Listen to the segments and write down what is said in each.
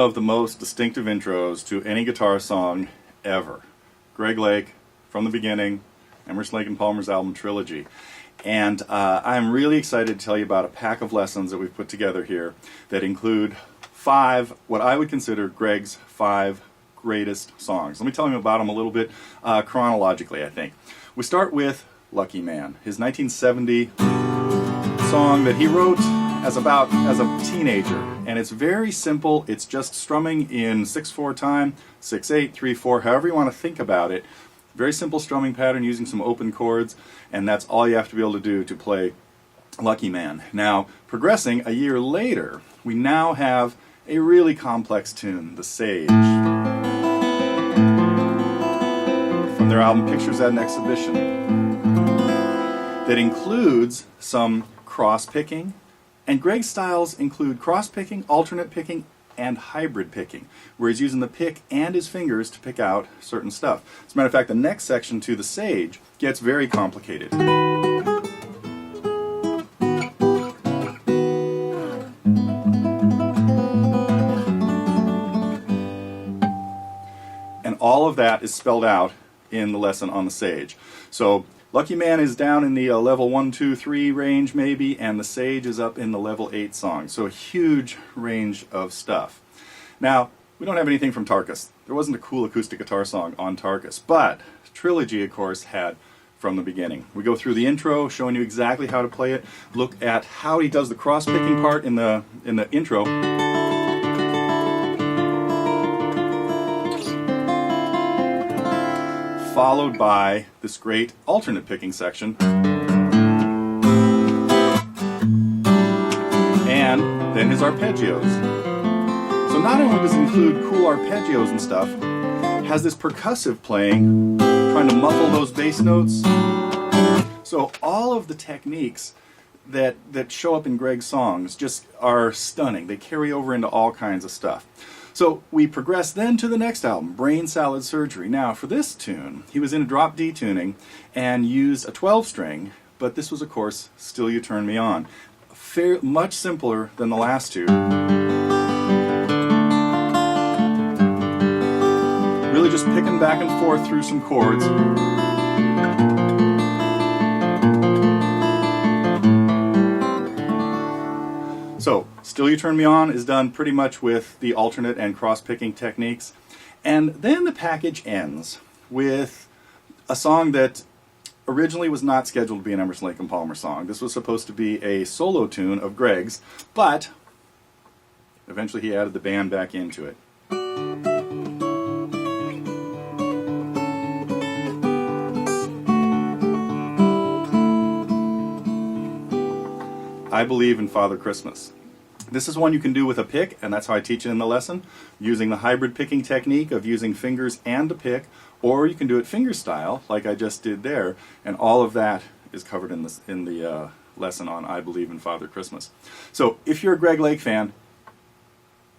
of the most distinctive intros to any guitar song ever. Greg Lake, From the Beginning, Emerson, Lake and Palmer's album Trilogy. And I'm really excited to tell you about a pack of lessons that we've put together here that include 5, what I would consider Greg's 5 greatest songs. Let me tell you about them a little bit chronologically, I think. We start with Lucky Man, his 1970 song that he wrote as a teenager, and it's very simple. It's just strumming in 6/4 time, 6/8, 3/4, however you want to think about it. Very simple strumming pattern using some open chords, and that's all you have to be able to do to play Lucky Man. Now, progressing a year later, we now have a really complex tune, The Sage, from their album Pictures at an Exhibition, that includes some cross-picking, and Greg's styles include cross-picking, alternate picking, and hybrid picking, where he's using the pick and his fingers to pick out certain stuff. As a matter of fact, the next section to The Sage gets very complicated. And all of that is spelled out in the lesson on The Sage. So Lucky Man is down in the level 1, 2, 3 range maybe, and The Sage is up in the level 8 song. So a huge range of stuff. Now, we don't have anything from Tarkus. There wasn't a cool acoustic guitar song on Tarkus, but Trilogy, of course, had From the Beginning. We go through the intro, showing you exactly how to play it. Look at how he does the cross-picking part in the intro. Followed by this great alternate picking section. And then his arpeggios. So not only does it include cool arpeggios and stuff, it has this percussive playing, trying to muffle those bass notes. So all of the techniques that show up in Greg's songs just are stunning. They carry over into all kinds of stuff. So we progress then to the next album, Brain Salad Surgery. Now for this tune, he was in a drop D tuning and used a 12-string, but this was, of course, Still You Turn Me On. Much simpler than the last two. Really just picking back and forth through some chords. So, Still You Turn Me On is done pretty much with the alternate and cross-picking techniques. And then the package ends with a song that originally was not scheduled to be an Emerson, Lake and Palmer song. This was supposed to be a solo tune of Greg's, but eventually he added the band back into it. I Believe in Father Christmas. This is one you can do with a pick, and that's how I teach it in the lesson, using the hybrid picking technique of using fingers and a pick, or you can do it finger style, like I just did there, and all of that is covered in the lesson on I Believe in Father Christmas. So if you're a Greg Lake fan,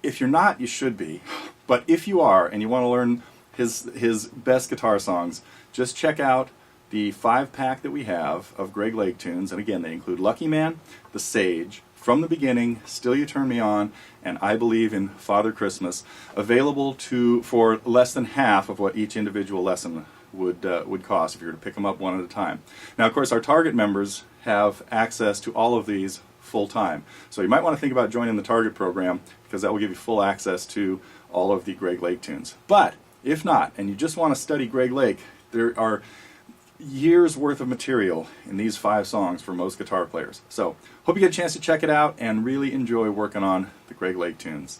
if you're not, you should be, but if you are and you want to learn his best guitar songs, just check out the 5-pack that we have of Greg Lake tunes, and again, they include Lucky Man, The Sage, From the Beginning, Still You Turn Me On, and I Believe in Father Christmas, available for less than half of what each individual lesson would cost if you were to pick them up one at a time. Now, of course, our Target members have access to all of these full time, so you might want to think about joining the Target program, because that will give you full access to all of the Greg Lake tunes. But if not, and you just want to study Greg Lake, there are years worth of material in these 5 songs for most guitar players. So, hope you get a chance to check it out and really enjoy working on the Greg Lake tunes.